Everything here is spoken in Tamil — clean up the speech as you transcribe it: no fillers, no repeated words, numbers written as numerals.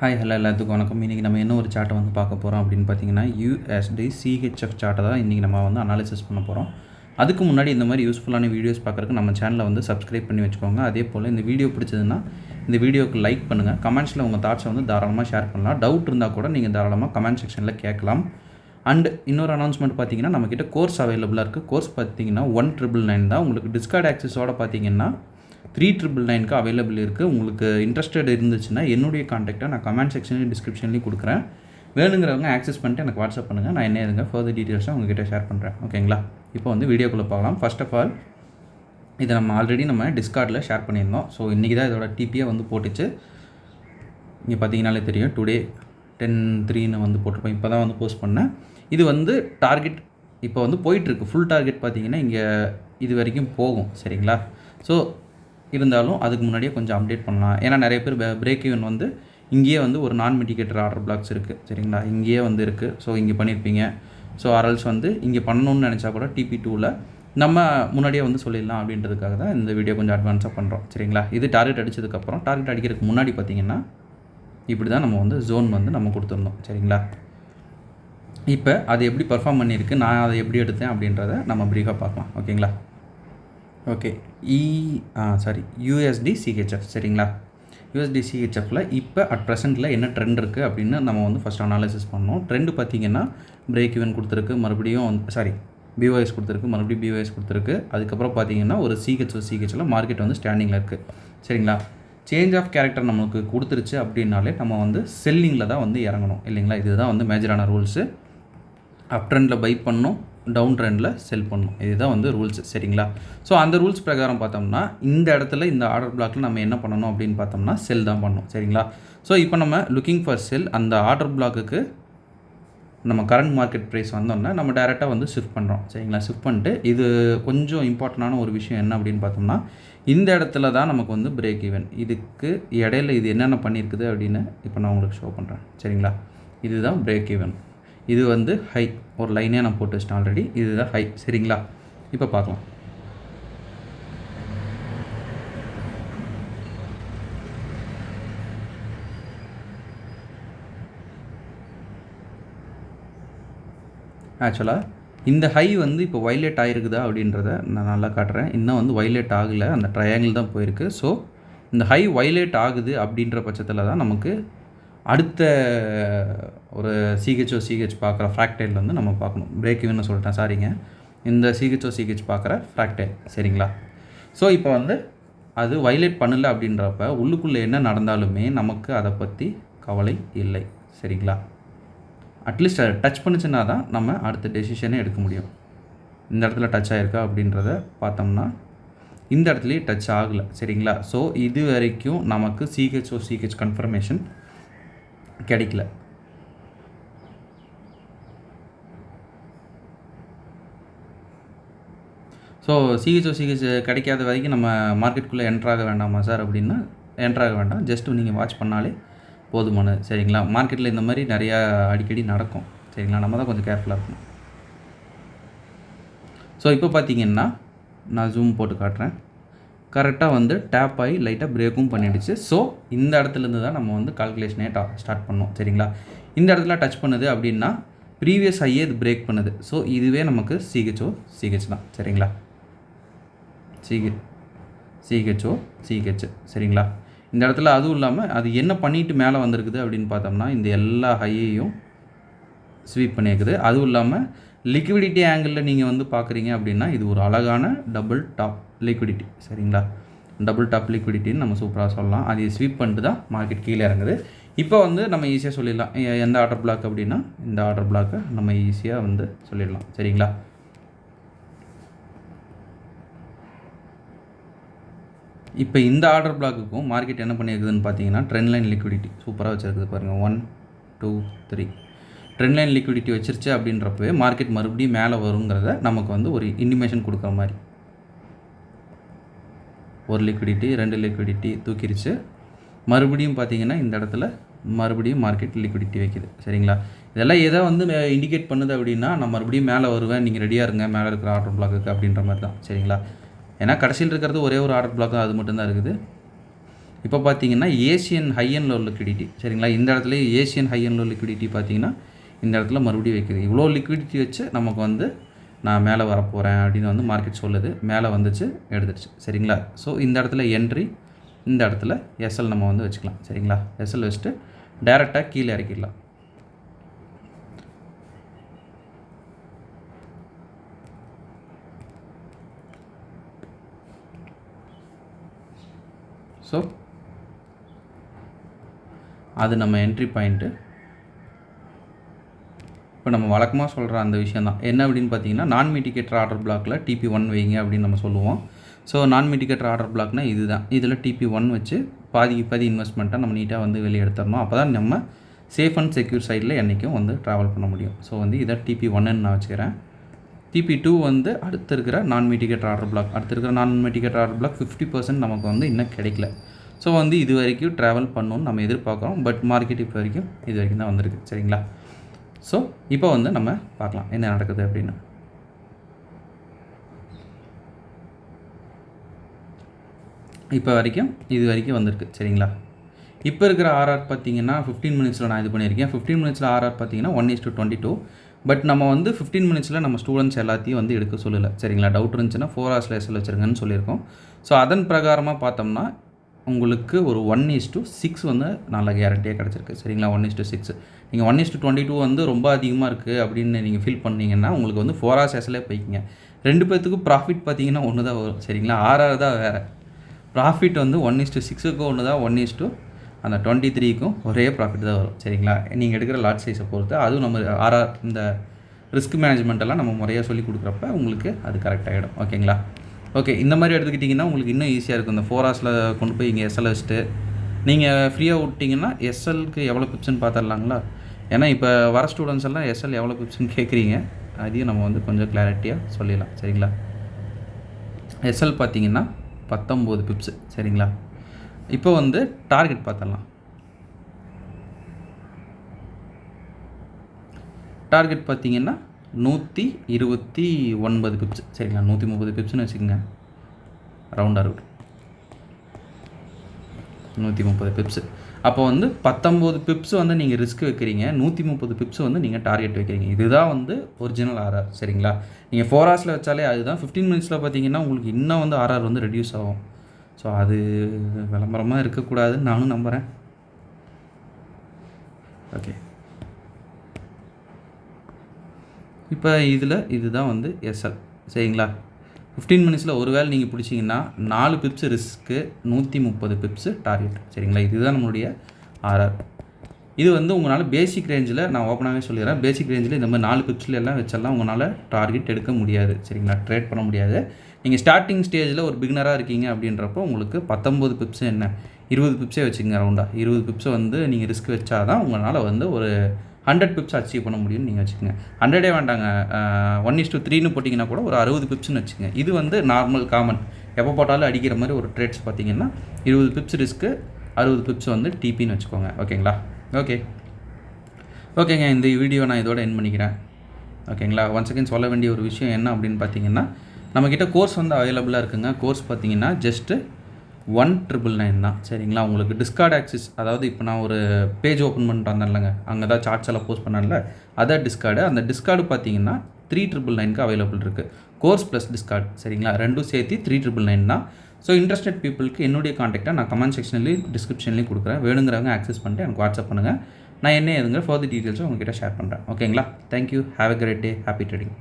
ஹாய் ஹலோ எல்லாத்துக்கும் வணக்கம். இன்றைக்கி நம்ம என்ன ஒரு சார்ட்டை வந்து பார்க்க போகிறோம் அப்படின்னு பார்த்தீங்கன்னா USD CHF சார்ட்டை தான் இன்றைக்கி நம்ம வந்து அனாலிசிஸ் பண்ண போகிறோம். அதுக்கு முன்னாடி இந்த மாதிரி யூஸ்ஃபுல்லான வீடியோஸ் பார்க்குறதுக்கு நம்ம சேனலை வந்து சப்ஸ்கிரைப் பண்ணி வச்சுக்கோங்க. அதே போல் இந்த வீடியோ பிடிச்சதுன்னா இந்த வீடியோக்கு லைக் பண்ணுங்கள். கமெண்ட்ஸில் உங்கள் தாட்ஸை வந்து தாராளமாக ஷேர் பண்ணலாம். டவுட் இருந்தால் கூட நீங்கள் தாராளமாக கமெண்ட் செக்ஷனில் கேட்கலாம். அண்ட் இன்னொரு அனௌன்ஸ்மெண்ட் பார்த்தீங்கன்னா நம்மக்கிட்ட கோர்ஸ் அவைலபிளாக இருக்குது. கோர்ஸ் பார்த்தீங்கன்னா 1999 தான். உங்களுக்கு டிஸ்கார்ட் ஆக்சஸோடு பார்த்தீங்கன்னா 3999க்கு அவைலபிள் இருக்குது. உங்களுக்கு இன்ட்ரெஸ்டட் இருந்துச்சுன்னா என்னுடைய காண்டாக்டை நான் கமெண்ட் செக்ஷன்லையும் டிஸ்கிரிப்ஷன்லையும் கொடுக்குறேன். வேணுங்கிறவங்க ஆக்சஸ் பண்ணிட்டு எனக்கு வாட்ஸ்அப் பண்ணுங்கள். நான் என்ன இருங்க ஃபர்தர் டீட்டெயில்ஸாக உங்ககிட்ட ஷேர் பண்ணுறேன். ஓகேங்களா? இப்போ வந்து வீடியோக்குள்ளே பார்க்கலாம். ஃபர்ஸ்ட் ஆஃப் ஆல் இதை நம்ம ஆல்ரெடி டிஸ்கார்டில் ஷேர் பண்ணியிருந்தோம். ஸோ இன்றைக்கி தான் இதோட டிபியை வந்து போட்டுச்சு. இங்கே பார்த்தீங்கனாலே தெரியும், டுடே 10/3 வந்து போட்டிருப்போம். இப்போ தான் வந்து போஸ்ட் பண்ணேன். இது வந்து டார்கெட் இப்போ வந்து போயிட்டுருக்கு. ஃபுல் டார்கெட் பார்த்தீங்கன்னா இங்கே இது வரைக்கும் போகும். சரிங்களா? ஸோ இருந்தாலும் அதுக்கு முன்னாடியே கொஞ்சம் அப்டேட் பண்ணலாம். ஏன்னா நிறைய பேர் பிரேக் ஈவன் வந்து இங்கேயே வந்து ஒரு நான் மிட்டிகேட்டர் ஆர்டர் பிளாக்ஸ் இருக்குது. சரிங்களா? இங்கேயே வந்து இருக்குது. ஸோ இங்கே பண்ணியிருப்பீங்க. ஸோ ஆர்எல்ஸ் வந்து இங்கே பண்ணணும்னு நினச்சா கூட TP2வில் நம்ம முன்னாடியே வந்து சொல்லிடலாம் அப்படின்றதுக்காக தான் இந்த வீடியோ கொஞ்சம் அட்வான்ஸாக பண்ணுறோம். சரிங்களா? இது டார்கெட் அடித்ததுக்கப்புறம் டார்கெட் அடிக்கிறதுக்கு முன்னாடி பார்த்தீங்கன்னா இப்படி தான் நம்ம வந்து ஜோன் வந்து நம்ம கொடுத்துருந்தோம். சரிங்களா? இப்போ அது எப்படி பர்ஃபார்ம் பண்ணியிருக்கு, நான் அதை எப்படி எடுத்தேன் அப்படின்றத நம்ம ப்ரீஃபாக பார்க்கலாம். ஓகேங்களா? ஓகே. USD CHF. சரிங்களா? USD CHFல இப்போ அட் ப்ரெசென்ட்டில் என்ன ட்ரெண்ட் இருக்குது அப்படின்னு நம்ம வந்து ஃபஸ்ட் அனாலிசிஸ் பண்ணோம். ட்ரெண்டு பார்த்திங்கன்னா பிரேக் ஈவன் கொடுத்துருக்கு, மறுபடியும் BOS கொடுத்துருக்கு, மறுபடியும் BOS கொடுத்துருக்கு. அதுக்கப்புறம் பார்த்தீங்கன்னா ஒரு CHL மார்க்கெட் வந்து ஸ்டாண்டிங்கில் இருக்குது. சரிங்களா? சேஞ்ச் ஆஃப் கேரக்டர் நமக்கு கொடுத்துருச்சு அப்படின்னாலே நம்ம வந்து செல்லிங்கில் தான் வந்து இறங்கணும் இல்லைங்களா? இதுதான் வந்து மேஜரான ரூல்ஸு. அப் ட்ரெண்டில் பை பண்ணணும், டவுன் ட்ரெண்டில் செல் பண்ணணும். இதுதான் வந்து ரூல்ஸ். சரிங்களா? ஸோ அந்த ரூல்ஸ் பிரகாரம் பார்த்தோம்னா இந்த இடத்துல இந்த ஆர்டர் பிளாக்கில் நம்ம என்ன பண்ணணும் அப்படின்னு பார்த்தோம்னா செல் தான் பண்ணணும். சரிங்களா? ஸோ இப்போ நம்ம லுக்கிங் ஃபார் செல் அந்த ஆர்டர் பிளாக்குக்கு நம்ம கரண்ட் மார்க்கெட் ப்ரைஸ் வந்தோம்னா நம்ம டேரெக்டாக வந்து ஷிஃப்ட் பண்ணுறோம். சரிங்களா? ஷிஃப்ட் பண்ணிட்டு இது கொஞ்சம் இம்பார்ட்டண்டான ஒரு விஷயம் என்ன அப்படின்னு பார்த்தோம்னா இந்த இடத்துல தான் நமக்கு வந்து பிரேக் ஈவன். இதுக்கு இடையில இது என்னென்ன பண்ணியிருக்குது அப்படின்னு இப்போ நான் உங்களுக்கு ஷோ பண்ணுறேன். சரிங்களா? இதுதான் பிரேக் ஈவன். இது வந்து ஹை, ஒரு லைனே நான் போட்டு வச்சிட்டேன் ஆல்ரெடி. இதுதான் ஹை. சரிங்களா? இப்போ பார்க்கலாம். ஆக்சுவலாக இந்த ஹை வந்து இப்போ வைலேட் ஆகிருக்குதா அப்படின்றத நான் நல்லா காட்டுறேன். இன்னும் வந்து வைலேட் ஆகலை, அந்த ட்ரையாங்கிள் தான் போயிருக்கு. ஸோ இந்த ஹை வைலேட் ஆகுது அப்படின்ற பட்சத்தில் தான் நமக்கு அடுத்த ஒரு CH பார்க்குற ஃப்ராக்டைல் வந்து நம்ம பார்க்கணும். பிரேக் ஈவன் சொல்லிட்டேன், சாரிங்க. இந்த CH பார்க்குற ஃப்ராக்டைல். சரிங்களா? ஸோ இப்போ வந்து அது வைலேட் பண்ணலை அப்படின்றப்ப உள்ளுக்குள்ளே என்ன நடந்தாலுமே நமக்கு அதை பற்றி கவலை இல்லை. சரிங்களா? அட்லீஸ்ட் அதை டச் பண்ணிச்சுன்னா தான் நம்ம அடுத்த டெசிஷனே எடுக்க முடியும். இந்த இடத்துல டச் ஆகிருக்கா அப்படின்றத பார்த்தோம்னா இந்த இடத்துலையே டச் ஆகலை. சரிங்களா? ஸோ இது வரைக்கும் நமக்கு CH கன்ஃபர்மேஷன் கிடைக்கல. ஸோ CH கிடைக்காத வரைக்கும் நம்ம மார்க்கெட்டுக்குள்ளே என்ட்ராக வேண்டாமா சார் அப்படின்னா என்ட்ராக வேண்டாம். ஜஸ்ட்டு நீங்கள் வாட்ச் பண்ணாலே போதுமானது. சரிங்களா? மார்க்கெட்டில் இந்த மாதிரி நிறையா அடிக்கடி நடக்கும். சரிங்களா? நம்ம தான் கொஞ்சம் கேர்ஃபுல்லாக இருக்கணும். ஸோ இப்போ பார்த்தீங்கன்னா நான் ஜூம் போட்டு காட்டுறேன். கரெக்டாக வந்து டேப் ஆகி லைட்டாக பிரேக்கும் பண்ணிடுச்சு. ஸோ இந்த இடத்துலேருந்து தான் நம்ம வந்து கால்குலேஷனே ஸ்டார்ட் பண்ணோம். சரிங்களா? இந்த இடத்துல டச் பண்ணுது அப்படின்னா ப்ரீவியஸ் ஹையே இது பிரேக் பண்ணுது. ஸோ இதுவே நமக்கு CH தான். சரிங்களா? CH. சரிங்களா? இந்த இடத்துல அதுவும் இல்லாமல் அது என்ன பண்ணிட்டு மேலே வந்திருக்குது அப்படின்னு பார்த்தோம்னா இந்த எல்லா ஹையையும் ஸ்வீப் பண்ணியிருக்குது. அதுவும் இல்லாமல் லிக்விடிட்டி ஆங்கிளில் நீங்கள் வந்து பார்க்குறீங்க அப்படின்னா இது ஒரு அழகான டபுள் டாப் லிக்விடிட்டி. சரிங்களா? டபுள் டாப் லிக்விடிட்டின்னு நம்ம சூப்பராக சொல்லலாம். அதை ஸ்வீப் பண்ணிட்டு தான் மார்க்கெட் கீழே இறங்குது. இப்போ வந்து நம்ம ஈஸியாக சொல்லிடலாம் எந்த ஆர்டர் பிளாக் அப்படின்னா இந்த ஆர்டர் பிளாக்கை நம்ம ஈஸியாக வந்து சொல்லிடலாம். சரிங்களா? இப்போ இந்த ஆர்டர் பிளாக்குக்கும் மார்க்கெட் என்ன பண்ணியிருக்குதுன்னு பார்த்தீங்கன்னா ட்ரெண்ட் லைன் லிக்விடிட்டி சூப்பராக வச்சுருக்குது பாருங்கள். 1 2 3 ட்ரெண்ட் லைன் லிக்விடிட்டி வச்சிருச்சு அப்படின்றப்பவே மார்க்கெட் மறுபடியும் மேலே வருங்கிறத நமக்கு வந்து ஒரு இன்டிமேஷன் கொடுக்குற மாதிரி. ஒரு லிக்விடிட்டி 2 லிக்விடிட்டி தூக்கிடுச்சு. மறுபடியும் பார்த்தீங்கன்னா இந்த இடத்துல மறுபடியும் மார்க்கெட் லிக்விடிட்டி வைக்குது. சரிங்களா? இதெல்லாம் எதை வந்து இண்டிகேட் பண்ணுது அப்படின்னா நான் மறுபடியும் மேலே வருவேன், நீங்கள் ரெடியாக இருங்க மேலே இருக்கிற ஆர்டர் பிளாக்குக்கு அப்படின்ற மாதிரி தான். சரிங்களா? ஏன்னா கடைசியில் இருக்கிறது ஒரே ஒரு ஆர்டர் பிளாக் தான், அது மட்டும்தான் இருக்குது. இப்போ பார்த்தீங்கன்னா Asian high and low liquidity சரிங்களா. இந்த இடத்துல Asian high and low liquidity பார்த்தீங்கன்னா இந்த இடத்துல மறுபடியும் வைக்குது. இவ்வளோ லிக்விடிட்டி வச்சு நமக்கு வந்து நான் மேலே வரப்போகிறேன் அப்படின்னு வந்து மார்க்கெட் சொல்லுது. மேலே வந்துச்சு, எடுத்துருச்சு சரிங்களா. ஸோ இந்த இடத்துல என்ட்ரி, இந்த இடத்துல எஸ்எல் நம்ம வந்து வச்சுக்கலாம் சரிங்களா. எஸ்எல் வச்சுட்டு டேரெக்டாக கீழே இறக்கிடலாம். ஸோ அது நம்ம என்ட்ரி பாயிண்ட்டு. இப்போ நம்ம வழக்கமாக சொல்கிற அந்த விஷயம் தான் என்ன அப்படின்னு பார்த்தீங்கன்னா, நான் மிட்டிகேட்டர் ஆர்டர் பிளாக்கில் TP1 வைங்க அப்படின்னு நம்ம சொல்லுவோம். ஸோ நான் மிட்டிகேட்டர் ஆர்டர் பிளாக்னால் இது தான். இதில் TP1 வச்சு பாதி இன்வெஸ்ட்மெண்ட்டை நம்ம நீட்டாக வந்து வெளியே எடுத்துடணும். அப்போ தான் நம்ம சேஃப் அண்ட் செக்யூர் சைடில் என்றைக்கும் வந்து ட்ராவல் பண்ண முடியும். ஸோ வந்து இதை TP1ன்னு நான் வச்சுக்கிறேன். TP2 வந்து அடுத்து இருக்கிற நான் மிட்டிகேட்டர் ஆர்டர் பிளாக். அடுத்து இருக்கிற நான் மிட்டிகேட்டர் ஆர்டர் பிளாக் 50% நமக்கு வந்து இன்னும் கிடைக்கல. ஸோ வந்து இது வரைக்கும் ட்ராவல் பண்ணணும்னு நம்ம எதிர்பார்க்குறோம். பட் மார்க்கெட் இப்போ வரைக்கும் இது வரைக்கும் தான் வந்திருக்கு சரிங்களா. ஸோ இப்போ வந்து நம்ம பார்க்கலாம் என்ன நடக்குது அப்படின்னு. இப்போ வரைக்கும் இது வரைக்கும் வந்திருக்கு சரிங்களா. இப்போ இருக்கிற ஆர்ஆர் பார்த்தீங்கன்னா 15 மினிட்ஸில் நான் இது பண்ணியிருக்கேன். 15 மினிட்ஸில் ஆர்ஆர் பார்த்தீங்கன்னா 1:22. பட் நம்ம வந்து 15 மினிட்ஸில் நம்ம ஸ்டூடெண்ட்ஸ் எல்லாத்தையும் வந்து எடுக்க சொல்லலை சரிங்களா. டவுட் இருந்துச்சுன்னா 4 ஹவர்ஸில் எஸ்எல் வச்சுருங்கன்னு சொல்லியிருக்கோம். ஸோ அதன் பிரகாரமாக பார்த்தோம்னா உங்களுக்கு ஒரு 1:6 வந்து நல்ல கேரண்டியாக கிடச்சிருக்கு சரிங்களா. 1:6. நீங்கள் 1:22 வந்து ரொம்ப அதிகமாக இருக்குது அப்படின்னு நீங்கள் ஃபீல் பண்ணிங்கன்னா உங்களுக்கு வந்து 4 ஹவர்ஸ் எஸ்எல்லே போய்க்கிங்க. 2 பேர்த்துக்கும் ப்ராஃபிட் பார்த்தீங்கன்னா ஒன்று தான் வரும் சரிங்களா. ஆர்ஆர் தான் வேறு. ப்ராஃபிட் வந்து 1:6க்கும் ஒன்று தான், 1:23க்கும் ஒரே ப்ராஃபிட் தான் வரும் சரிங்களா. நீங்கள் எடுக்கிற லாட் சைஸை பொறுத்து. அதுவும் நம்ம ஆர்ஆர் இந்த ரிஸ்க் மேனேஜ்மெண்ட்டெல்லாம் நம்ம முறையாக சொல்லி கொடுக்குறப்ப உங்களுக்கு அது கரெக்டாகிடும் ஓகேங்களா. ஓகே, இந்த மாதிரி எடுத்துக்கிட்டிங்கன்னா உங்களுக்கு இன்னும் ஈஸியாக இருக்கும். இந்த 4 ஹவர்ஸில் கொண்டு போய் இங்கே எஸ்எல் வச்சுட்டு நீங்கள் ஃப்ரீயாக விட்டிங்கன்னா எஸ்எல்க்கு எவ்வளோ பிப்ஸ்ன்னு பார்த்துடலாங்களா. ஏன்னா இப்போ வர ஸ்டூடெண்ட்ஸ் எல்லாம் எஸ்எல் எவ்வளோ பிப்ஸ்ன்னு கேட்குறீங்க. அதையும் நம்ம வந்து கொஞ்சம் கிளாரிட்டியாக சொல்லிடலாம் சரிங்களா. எஸ்எல் பார்த்தீங்கன்னா 19 பிப்ஸ் சரிங்களா. இப்போ வந்து டார்கெட் பார்த்துடலாம். டார்கெட் பார்த்தீங்கன்னா 129 பிப்ஸ் சரிங்களா. 130 பிப்ஸ்னு வச்சுக்கோங்க, ரவுண்டாக இருக்கும் 130 பிப்ஸ். அப்போ வந்து 19 பிப்ஸ் வந்து நீங்கள் ரிஸ்க் வைக்கிறீங்க, 130 பிப்ஸ் வந்து நீங்கள் டார்கெட் வைக்கிறீங்க. இதுதான் வந்து ஒரிஜினல் ஆர்ஆர் சரிங்களா. நீங்கள் 4 ஹவர்ஸில் வச்சாலே அதுதான். 15 மினிட்ஸில் பார்த்தீங்கன்னா உங்களுக்கு இன்னும் வந்து ஆர்ஆர் வந்து ரெடியூஸ் ஆகும். ஸோ அது விளம்பரமாக இருக்கக்கூடாதுன்னு நானும் நம்புகிறேன். ஓகே, இப்போ இதுதான் வந்து எஸ்எல் சரிங்களா. 15 மினிட்ஸில் ஒரு வேளை நீங்கள் பிடிச்சிங்கன்னா 4 பிப்ஸ் ரிஸ்க்கு, 130 பிப்ஸ் டார்கெட் சரிங்களா. இதுதான் நம்மளுடைய ஆர்ஆர். இது வந்து உங்களால் பேசிக் ரேஞ்சில் நான் ஓப்பனாகவே சொல்லிடுறேன். பேசிக் ரேஞ்சில் இந்த மாதிரி 4 பிப்ஸில் எல்லாம் வச்செல்லாம் உங்களால் டார்கெட் எடுக்க முடியாது சரிங்களா. ட்ரேட் பண்ண முடியாது. நீங்கள் ஸ்டார்டிங் ஸ்டேஜில் ஒரு பிகினராக இருக்கீங்க அப்படின்றப்போ உங்களுக்கு 19 பிப்ஸ் என்ன 20 பிப்ஸே வச்சுக்கோங்க ரவுண்டாக. 20 பிப்ஸை வந்து நீங்கள் ரிஸ்க் வச்சா தான் உங்களால் வந்து ஒரு 100 பிப்ஸ் அச்சீவ் பண்ண முடியும்னு நீங்கள் வச்சுக்கோங்க. 100 வேண்டாங்க, 1:3ன்னு போட்டிங்கன்னா கூட ஒரு 60 பிப்ஸ்ன்னு வச்சுக்கோங்க. இது வந்து நார்மல் காமன் எப்போ போட்டாலும் அடிக்கிற மாதிரி ஒரு ட்ரேட்ஸ் பார்த்தீங்கன்னா 20 பிப்ஸ் ரிஸ்க்கு, 60 பிப்ஸ் வந்து டிபின்னு வச்சுக்கோங்க ஓகேங்களா. ஓகேங்க, இந்த வீடியோ நான் இதோட எண்ட் பண்ணிக்கிறேன் ஓகேங்களா. ஒன்ஸ் அகேன் சொல்ல வேண்டிய ஒரு விஷயம் என்ன அப்படின்னு பார்த்தீங்கன்னா, நம்மக்கிட்ட கோர்ஸ் வந்து அவைலபிளாக இருக்குங்க. கோர்ஸ் பார்த்தீங்கன்னா ஜஸ்ட்டு 1,999 தான் சரிங்களா. உங்களுக்கு டிஸ்கார்ட் ஆக்சிஸ், அதாவது இப்போ நான் ஒரு பேஜ் ஓப்பன் பண்ணிட்டு வந்தேன்லங்க, அங்கே தான் சார்ட்ஸ் எல்லாம் போஸ்ட் பண்ணல, அதான் டிஸ்கார்டு. அந்த டிஸ்கார்டு பார்த்தீங்கன்னா 3,999க்கு அவைலபிள் இருக்குது. கோர்ஸ் ப்ளஸ் டிஸ்கார்ட் சரிங்களா, ரெண்டும் சேர்த்து 3,999 தான். ஸோ இன்ட்ரெஸ்டட் பீப்புளுக்கு என்னுடைய காண்டாக்டை நான் கமெண்ட் செக்ஷன்லேயும் டிஸ்கிரிப்ஷன்லேயும் கொடுக்குறேன். வேணுங்கிறவங்க ஆக்சஸ் பண்ணிட்டு எனக்கு வாட்ஸ்அப் பண்ணுங்கள். நான் என்ன எதுங்க ஃபர்தர் டீட்டெயில்ஸும் உங்கள்கிட்ட ஷேர் பண்ணுறேன் ஓகேங்களா. Thank you, have a great day, happy trading.